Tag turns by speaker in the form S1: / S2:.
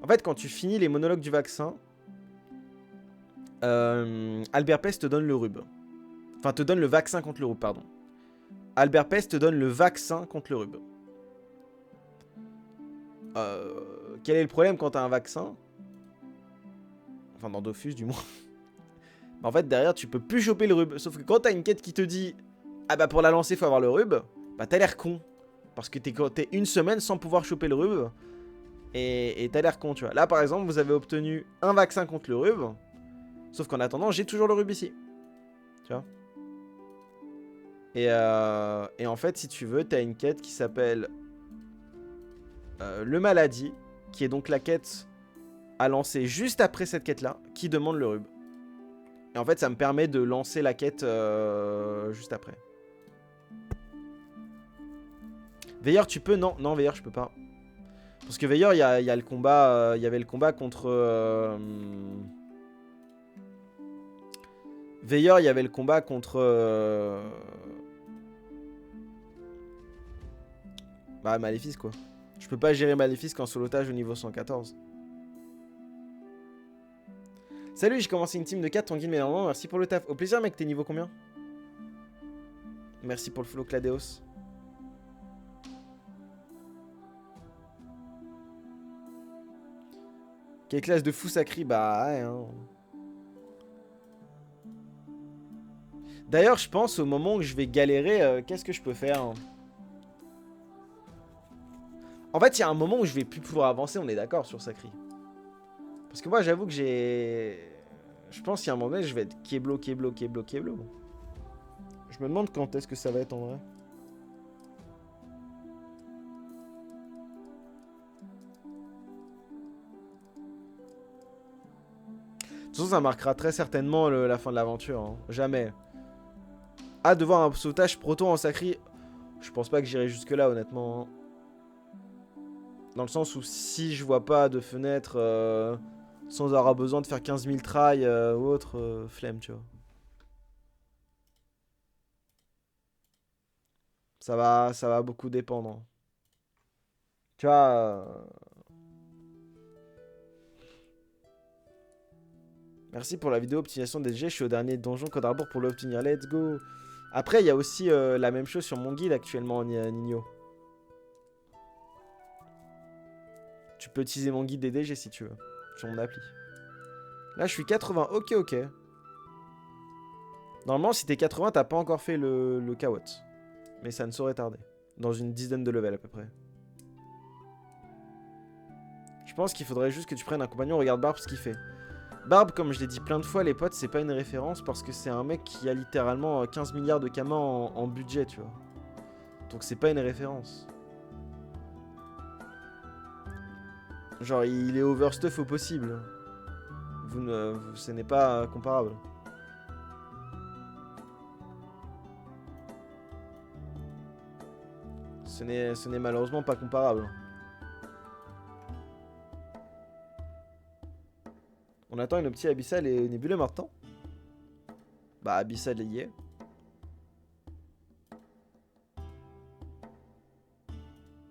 S1: En fait, quand tu finis les monologues du vaccin, Albert Pest te donne le rub. Enfin, te donne le vaccin contre le rub, pardon. Albert Pest te donne le vaccin contre le rub. Quel est le problème quand t'as un vaccin? Enfin, dans Dofus, du moins. En fait, derrière, tu peux plus choper le rub. Sauf que quand t'as une quête qui te dit ah bah pour la lancer, faut avoir le rub, bah t'as l'air con. Parce que t'es une semaine sans pouvoir choper le rub. Et t'as l'air con, tu vois. Là, par exemple, vous avez obtenu un vaccin contre le rub. Sauf qu'en attendant, j'ai toujours le rub ici. Tu vois. Et en fait, si tu veux, t'as une quête qui s'appelle le maladie, qui est donc la quête à lancer juste après cette quête-là, qui demande le rub. Et en fait, ça me permet de lancer la quête juste après. Veilleur, tu peux? Non, non, Veilleur, je peux pas. Parce que Veilleur, il y a le combat. Il y avait le combat contre. Veilleur, il y avait le combat contre. Bah, Maléfice, quoi. Je peux pas gérer Maléfice qu'en solotage au niveau 114. Salut, j'ai commencé une team de 4, ton guide m'énormément, merci pour le taf. Au plaisir, mec, t'es niveau combien? Merci pour le follow, Cladeos. Quelle classe de fou sacré? Bah, ouais, hein. D'ailleurs, je pense au moment où je vais galérer, qu'est-ce que je peux faire, hein? En fait, il y a un moment où je vais plus pouvoir avancer, on est d'accord sur Sacri. Parce que moi, j'avoue que j'ai... Je pense qu'il y a un moment donné, je vais être Keblo. Je me demande quand est-ce que ça va être en vrai. De toute façon, ça marquera très certainement la fin de l'aventure. Hein. Jamais. Ah, de voir un sauvetage proto en Sacri. Je pense pas que j'irai jusque-là, honnêtement. Dans le sens où si je vois pas de fenêtre sans avoir besoin de faire 15 000 tries ou autre, flemme, tu vois. Ça va beaucoup dépendre. Tu vois. Merci pour la vidéo optimisation des G. Je suis au dernier donjon Code Arbour pour l'obtenir. Let's go. Après, il y a aussi la même chose sur mon guide actuellement en Nino. Tu peux utiliser mon guide des DG si tu veux. Sur mon appli. Là, je suis 80. Ok, ok. Normalement, si t'es 80, t'as pas encore fait le Kawot. Mais ça ne saurait tarder. Dans une dizaine de levels à peu près. Je pense qu'il faudrait juste que tu prennes un compagnon. Regarde Barbe ce qu'il fait. Barbe, comme je l'ai dit plein de fois, les potes, c'est pas une référence parce que c'est un mec qui a littéralement 15 milliards de kamas en budget, tu vois. Donc c'est pas une référence. Genre, il est overstuff au possible. Ce n'est pas comparable. Ce n'est malheureusement pas comparable. On attend une optique Abyssal et Nébuleux maintenant. Bah, Abyssal y est.